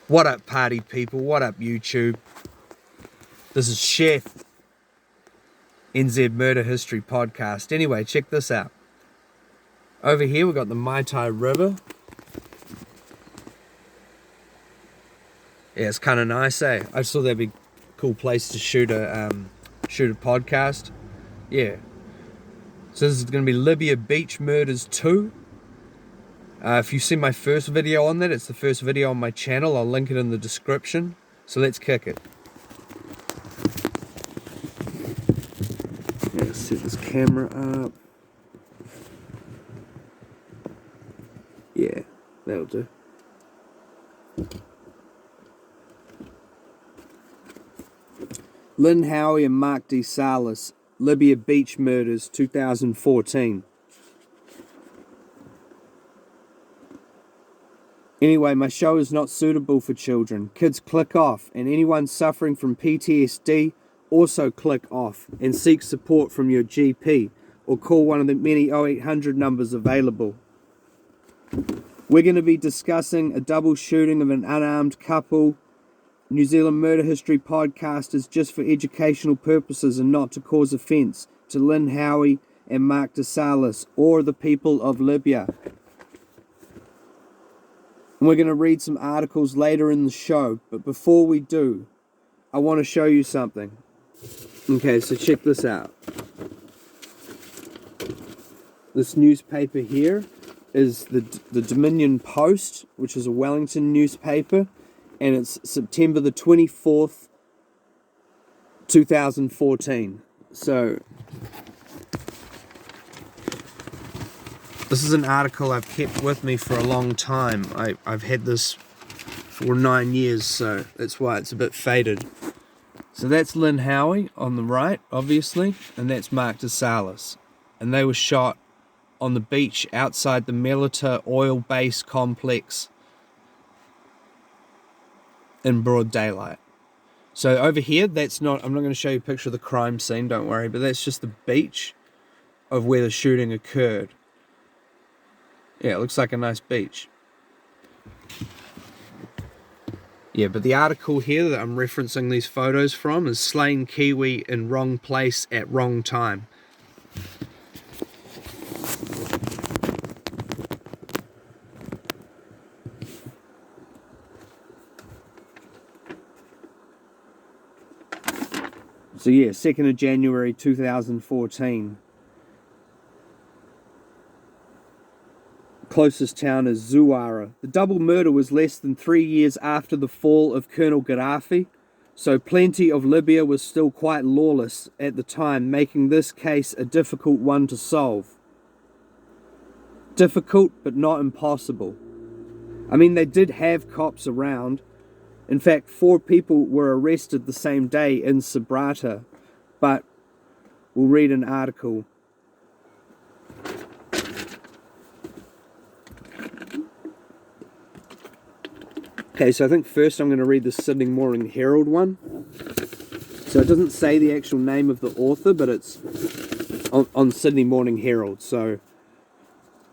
What up, party people? What up, YouTube? This is Chef NZ Murder History Podcast. Anyway, check this out. Over here, we've got the Mai Tai River. Yeah, it's kind of nice, eh? I just thought that'd be a cool place to shoot a podcast. Yeah. So this is going to be Libya Beach Murders 2. If you've seen my first video on that, it's the first video on my channel. I'll link it in the description. So let's kick it. Let's set this camera up. Yeah, that'll do. Lynn Howie and Marc Desalis, Libya Beach Murders 2014. Anyway, my show is not suitable for children. Kids, click off, and anyone suffering from PTSD, also click off and seek support from your GP or call one of the many 0800 numbers available. We're going to be discussing a double shooting of an unarmed couple. New Zealand Murder History Podcast is just for educational purposes and not to cause offence to Lynn Howie and Marc Desalis or the people of Libya. And we're going to read some articles later in the show, but before we do, I want to show you something. Okay, so check this out. This newspaper here is the Dominion Post, which is a Wellington newspaper, and it's September the 24th, 2014. So this is an article I've kept with me for a long time. I've had this for 9 years, so that's why it's a bit faded. So that's Lynn Howie on the right, obviously, and that's Marc Desalis. And they were shot on the beach outside the Melita oil base complex in broad daylight. So over here, I'm not going to show you a picture of the crime scene, don't worry, but that's just the beach of where the shooting occurred. Yeah, it looks like a nice beach. Yeah, but the article here that I'm referencing these photos from is Slain Kiwi in Wrong Place at Wrong Time. So yeah, 2nd of January 2014. Closest town is Zuwara. The double murder was less than 3 years after the fall of Colonel Gaddafi, so plenty of Libya was still quite lawless at the time, making this case a difficult one to solve. Difficult, but not impossible. I mean, they did have cops around. In fact, 4 people were arrested the same day in Sabrata, but we'll read an article. Okay, so I think first I'm going to read the Sydney Morning Herald one. So it doesn't say the actual name of the author, but it's on Sydney Morning Herald. So,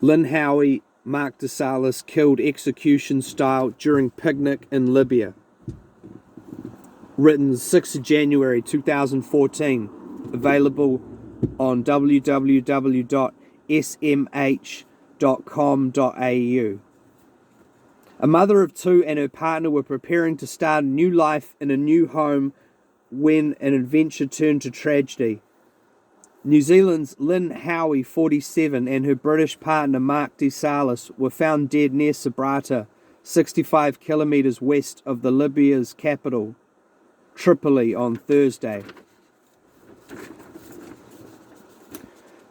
Lynn Howie, Marc Desalis killed execution style during picnic in Libya. Written 6th of January 2014. Available on www.smh.com.au. A mother of 2 and her partner were preparing to start a new life in a new home when an adventure turned to tragedy. New Zealand's Lynn Howie, 47, and her British partner Marc Desalis were found dead near Sabrata, 65 kilometres west of the Libya's capital, Tripoli, on Thursday.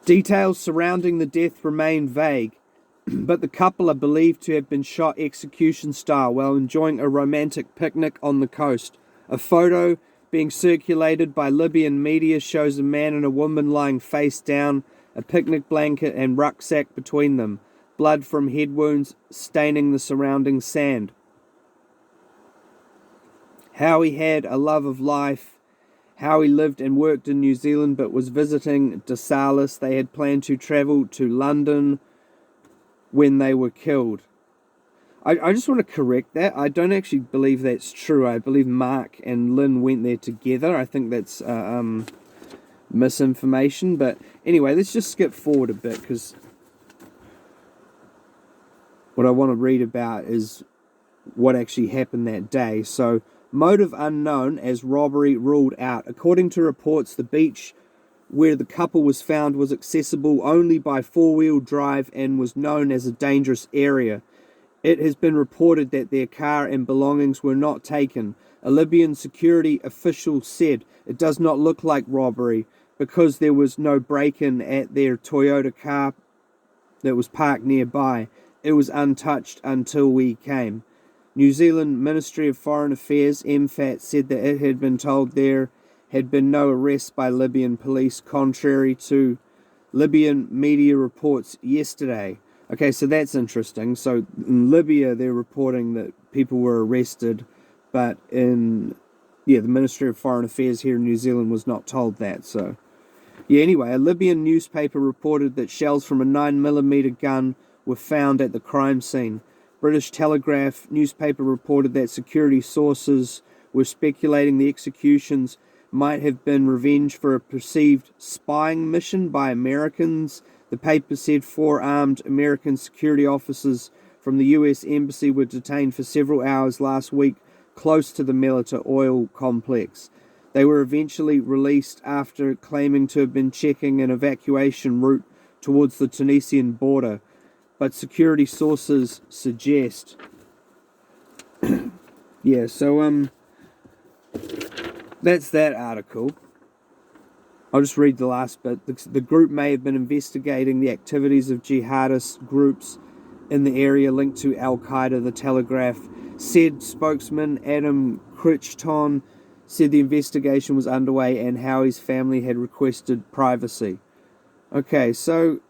Details surrounding the death remain vague, but the couple are believed to have been shot execution style while enjoying a romantic picnic on the coast. A photo being circulated by Libyan media shows a man and a woman lying face down, a picnic blanket and rucksack between them, blood from head wounds staining the surrounding sand. Howie had a love of life. Howie lived and worked in New Zealand but was visiting Desalis. They had planned to travel to London when they were killed. I just want to correct that. I don't actually believe that's true. I believe Marc and Lynn went there together. I think that's misinformation. But anyway, let's just skip forward a bit, because what I want to read about is what actually happened that day. So, motive unknown as robbery ruled out. According to reports, the beach where the couple was found was accessible only by four-wheel drive and was known as a dangerous area. It has been reported that their car and belongings were not taken. A Libyan security official said it does not look like robbery because there was no break-in at their Toyota car that was parked nearby. It was untouched until we came. New Zealand Ministry of Foreign Affairs, MFAT, said that it had been told there had been no arrests by Libyan police, contrary to Libyan media reports yesterday. Okay, so that's interesting. So in Libya, they're reporting that people were arrested, but the Ministry of Foreign Affairs here in New Zealand was not told that. So, anyway, a Libyan newspaper reported that shells from a 9mm gun were found at the crime scene. British Telegraph newspaper reported that security sources were speculating the executions might have been revenge for a perceived spying mission by Americans. The paper said 4 armed American security officers from the U.S. Embassy were detained for several hours last week close to the Melita oil complex. They were eventually released after claiming to have been checking an evacuation route towards the Tunisian border, but security sources suggest... that's that article. I'll just read the last bit. The group may have been investigating the activities of jihadist groups in the area linked to Al-Qaeda, the Telegraph said. Spokesman Adam Crichton said the investigation was underway and Howie's family had requested privacy. Okay, so,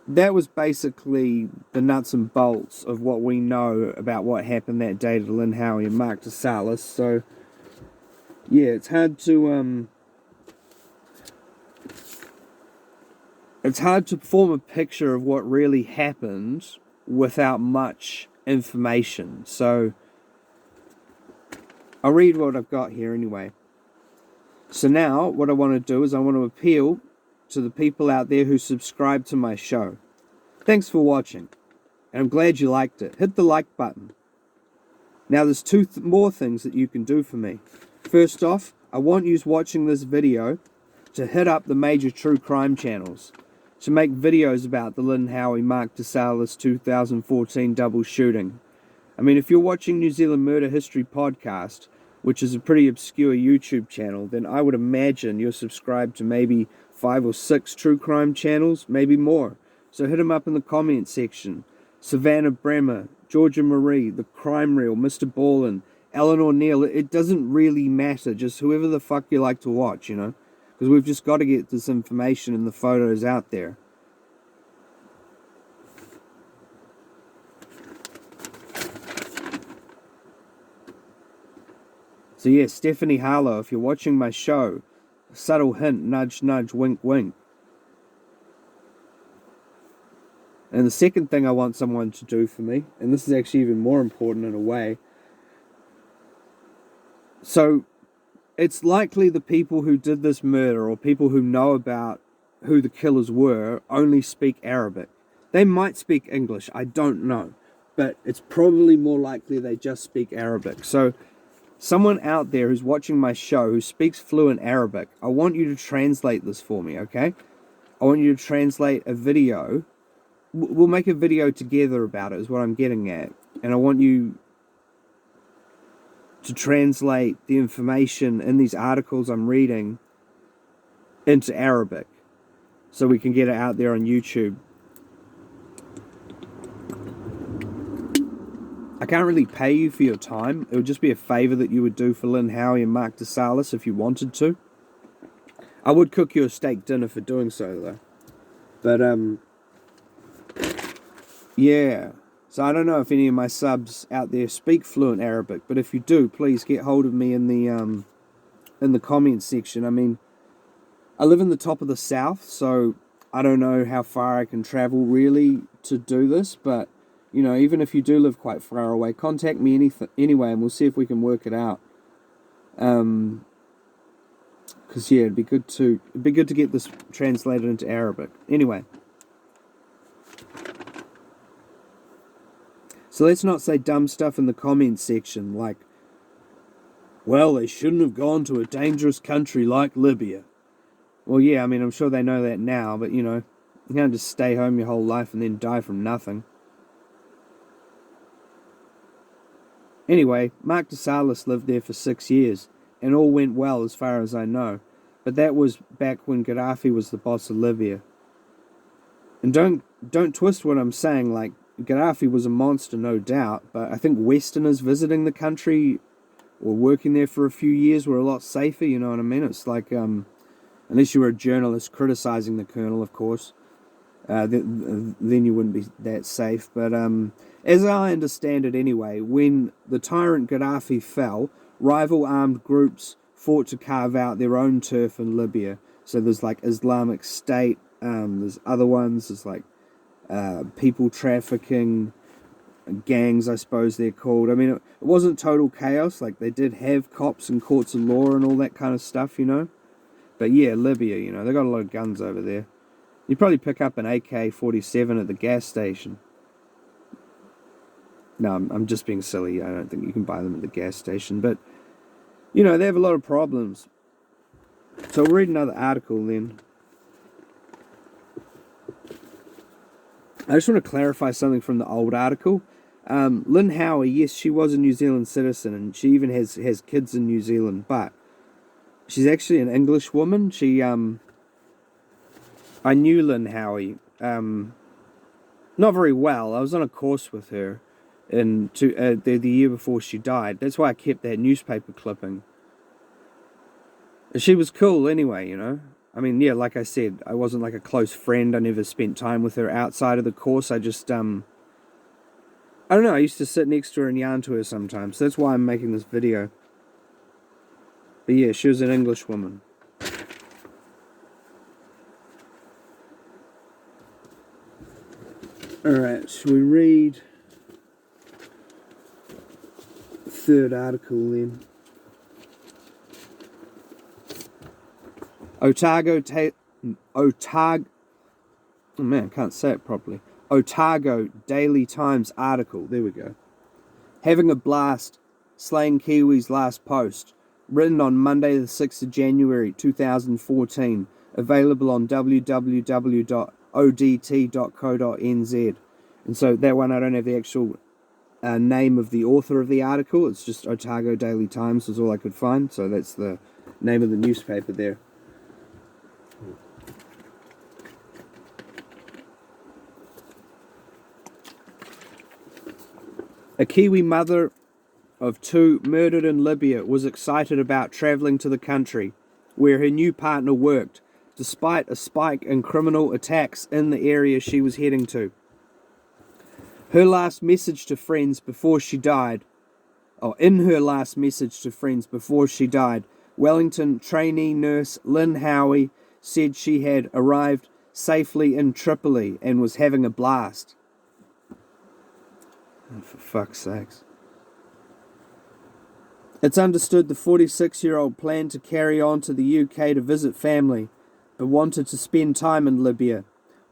that was basically the nuts and bolts of what we know about what happened that day to Lynn Howie and Marc Desalis. So, it's hard to form a picture of what really happened without much information. So, I'll read what I've got here anyway. So now, what I want to do is I want to appeal to the people out there who subscribe to my show. Thanks for watching, and I'm glad you liked it. Hit the like button. Now there's two more things that you can do for me. First off, I want you watching this video to hit up the major true crime channels to make videos about the Lynn Howie Marc Desalis 2014 double shooting. If you're watching New Zealand Murder History Podcast, which is a pretty obscure YouTube channel, then I would imagine you're subscribed to maybe 5 or 6 true crime channels, maybe more. So hit them up in the comment section. Savannah Bremer, Georgia Marie, The Crime Reel, Mr. Ballin, Eleanor Neal. It doesn't really matter, just whoever the fuck you like to watch, because we've just got to get this information and the photos out there. So Stephanie Harlow, if you're watching my show, a subtle hint, nudge, nudge, wink, wink. And the second thing I want someone to do for me, and this is actually even more important in a way, so it's likely the people who did this murder or people who know about who the killers were only speak Arabic. They might speak English, I don't know, but it's probably more likely they just speak Arabic. So someone out there who's watching my show who speaks fluent Arabic, I want you to translate this for me, okay? I want you to translate a video. We'll make a video together about it, is what I'm getting at. And I want you to translate the information in these articles I'm reading into Arabic so we can get it out there on YouTube. I can't really pay you for your time. It would just be a favor that you would do for Lynn Howie and Marc Desalis if you wanted to. I would cook you a steak dinner for doing so, though. But, So I don't know if any of my subs out there speak fluent Arabic, but if you do, please get hold of me in the comment section. I live in the top of the south, so I don't know how far I can travel really to do this, but You know, even if you do live quite far away, contact me anyway, and we'll see if we can work it out. Because yeah, it'd be good to get this translated into Arabic. Anyway, so let's not say dumb stuff in the comments section like, well, they shouldn't have gone to a dangerous country like Libya. Well, yeah, I mean, I'm sure they know that now, but you know, you can't just stay home your whole life and then die from nothing. Anyway, Marc Desalis lived there for 6 years, and all went well as far as I know. But that was back when Gaddafi was the boss of Libya. And don't twist what I'm saying, like, Gaddafi was a monster, no doubt, but I think Westerners visiting the country or working there for a few years were a lot safer, you know what I mean? It's like, unless you were a journalist criticizing the colonel, of course, then you wouldn't be that safe. But as I understand it anyway, when the tyrant Gaddafi fell, rival armed groups fought to carve out their own turf in Libya. So there's like Islamic State, there's other ones, there's like people trafficking gangs, I suppose they're called. I mean, it wasn't total chaos. Like, they did have cops and courts of law and all that kind of stuff, you know. But yeah, Libya, you know, they got a lot of guns over there. You'd probably pick up an AK-47 at the gas station. No, I'm just being silly. I don't think you can buy them at the gas station. But, you know, they have a lot of problems. So we'll read another article then. I just want to clarify something from the old article. Lynn Howie, yes, she was a New Zealand citizen, and she even has kids in New Zealand, but she's actually an English woman. She, I knew Lynn Howie, not very well. I was on a course with her the year before she died. That's why I kept that newspaper clipping. She was cool anyway, you know. I mean, yeah, like I said, I wasn't like a close friend. I never spent time with her outside of the course. I just, I don't know, I used to sit next to her and yarn to her sometimes. So that's why I'm making this video. But yeah, she was an English woman. Alright, shall we read the third article then? Otago, oh man, I can't say it properly. Otago Daily Times article, there we go. Having a blast, slaying Kiwis last post, written on Monday the 6th of January 2014, available on www.odt.co.nz. And so that one, I don't have the actual name of the author of the article, it's just Otago Daily Times is all I could find, so that's the name of the newspaper there. A Kiwi mother of 2 murdered in Libya was excited about travelling to the country where her new partner worked, despite a spike in criminal attacks in the area she was heading to. In her last message to friends before she died, Wellington trainee nurse Lynn Howie said she had arrived safely in Tripoli and was having a blast. Oh, for fuck's sakes. It's understood the 46-year-old planned to carry on to the UK to visit family, but wanted to spend time in Libya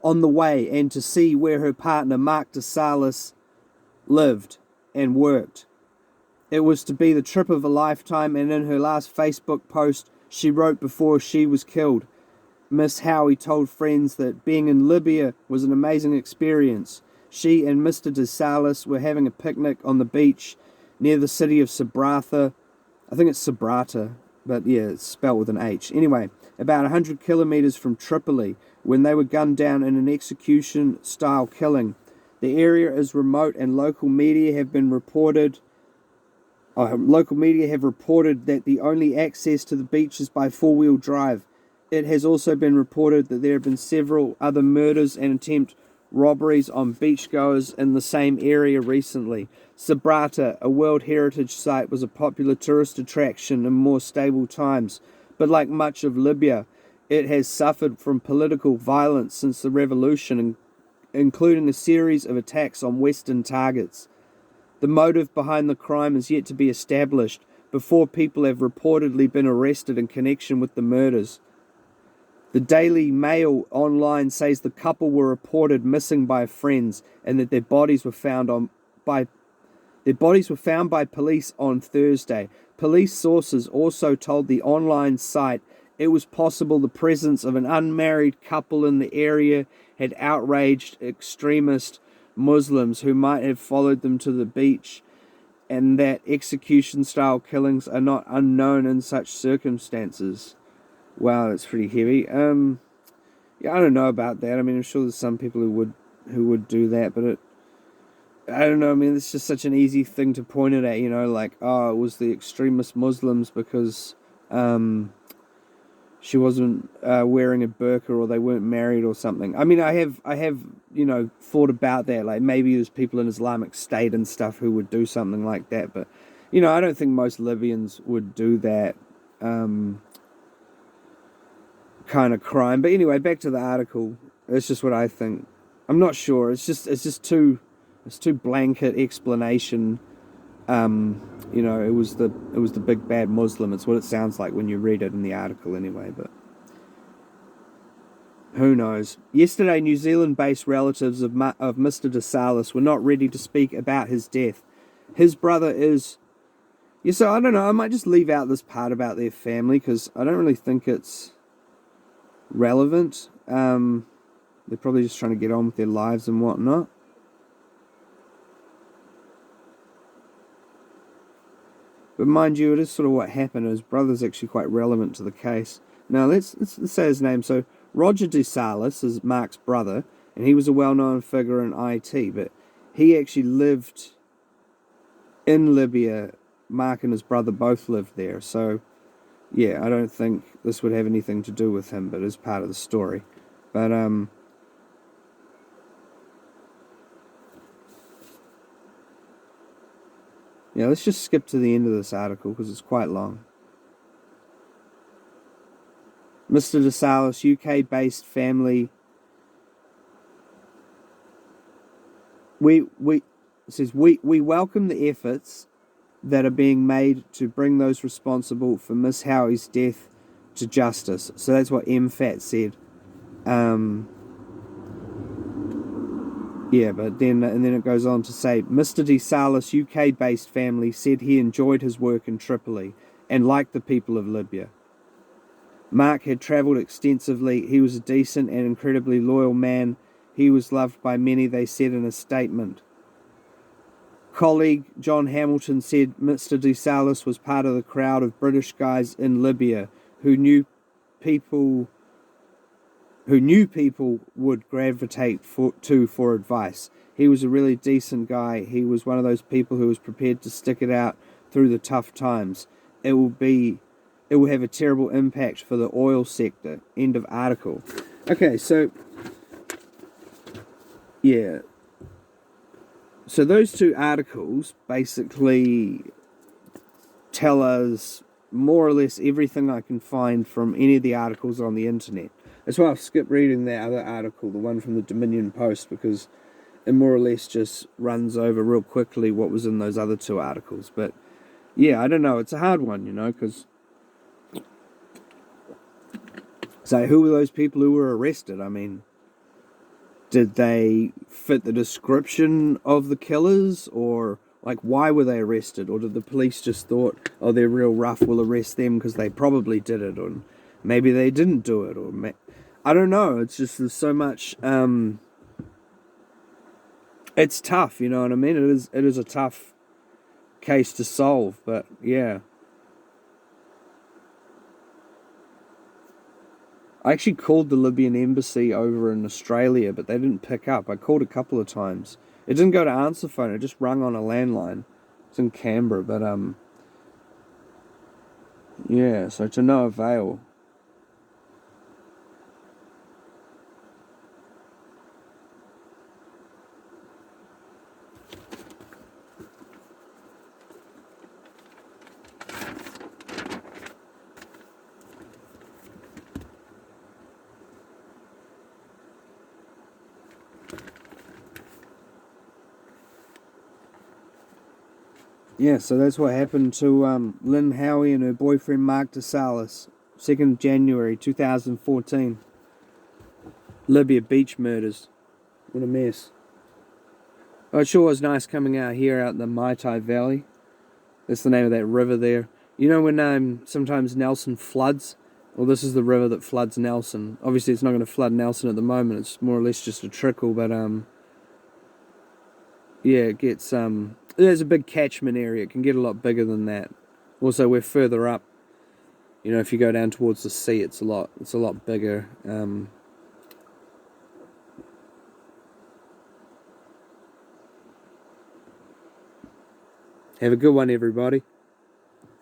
on the way and to see where her partner Marc Desalis lived and worked. It was to be the trip of a lifetime, and in her last Facebook post she wrote before she was killed, Miss Howie told friends that being in Libya was an amazing experience. She and Mr. Desalis were having a picnic on the beach near the city of Sabratha. I think it's Sabrata, but yeah, it's spelled with an H. Anyway, about 100 kilometers from Tripoli, when they were gunned down in an execution-style killing. The area is remote, and local media have reported that the only access to the beach is by four-wheel drive. It has also been reported that there have been several other murders and attempt robberies on beachgoers in the same area recently. Sabrata, a World Heritage Site, was a popular tourist attraction in more stable times, but like much of Libya, it has suffered from political violence since the revolution including a series of attacks on Western targets. The motive behind the crime is yet to be established before people have reportedly been arrested in connection with the murders. The Daily Mail online says the couple were reported missing by friends and that their bodies were found by police on Thursday. Police sources also told the online site it was possible the presence of an unmarried couple in the area had outraged extremist Muslims who might have followed them to the beach, and that execution-style killings are not unknown in such circumstances. Wow, that's pretty heavy. Yeah, I don't know about that. I mean, I'm sure there's some people who would do that, but I don't know. I mean, it's just such an easy thing to point it at, you know, like, oh, it was the extremist Muslims because she wasn't wearing a burqa or they weren't married or something. I mean, I have you know, thought about that. Like, maybe there's people in Islamic State and stuff who would do something like that, but, you know, I don't think most Libyans would do that kind of crime. But anyway, back to the article. It's just what I think. I'm not sure. It's just too blanket explanation. You know, it was the big bad Muslim. It's what it sounds like when you read it in the article anyway, but who knows. Yesterday, New Zealand-based relatives of Mr. Desalis were not ready to speak about his death. His brother is... Yeah, so I don't know, I might just leave out this part about their family, because I don't really think it's relevant. They're probably just trying to get on with their lives and whatnot. But mind you, it is sort of what happened. His brother's actually quite relevant to the case. Now, let's say his name. So, Roger Desalis is Marc's brother, and he was a well-known figure in IT, but he actually lived in Libya. Marc and his brother both lived there. So, yeah, I don't think this would have anything to do with him, but it's part of the story. But, yeah, let's just skip to the end of this article because it's quite long. Mr. Desalis, UK-based family. It says we welcome the efforts that are being made to bring those responsible for Miss Howie's death to justice. So that's what MFAT said. Yeah, but then it goes on to say, Mr. Desalis' UK-based family said he enjoyed his work in Tripoli and liked the people of Libya. Marc had travelled extensively. He was a decent and incredibly loyal man. He was loved by many, they said in a statement. Colleague John Hamilton said Mr. Desalis was part of the crowd of British guys in Libya who knew people would gravitate for advice. He was a really decent guy. He was one of those people who was prepared to stick it out through the tough times. It will have a terrible impact for the oil sector. End of article. Okay, so yeah. So those two articles basically tell us more or less everything I can find from any of the articles on the internet. That's why I've skipped reading that other article, the one from the Dominion Post, because it more or less just runs over real quickly what was in those other two articles. But yeah, I don't know. It's a hard one, you know, because... So who were those people who were arrested? I mean, did they fit the description of the killers? Or, like, why were they arrested? Or did the police just thought, oh, they're real rough, we'll arrest them because they probably did it? Or maybe they didn't do it. Or I don't know. It's just there's so much... it's tough, you know what I mean? It is a tough case to solve, but yeah. I actually called the Libyan embassy over in Australia, but they didn't pick up. I called a couple of times. It didn't go to answer phone, it just rung on a landline. It's in Canberra, but yeah, so to no avail. Yeah, so that's what happened to Lynn Howie and her boyfriend Marc Desalis, 2nd January 2014. Libya beach murders. What a mess. Oh, it sure was nice coming out here out in the Mai Tai Valley. That's the name of that river there. You know when sometimes Nelson floods? Well, this is the river that floods Nelson. Obviously, it's not going to flood Nelson at the moment. It's more or less just a trickle, but yeah, it gets there's a big catchment area. It can get a lot bigger than that. Also, we're further up. You know, if you go down towards the sea, it's a lot bigger. Have a good one, everybody.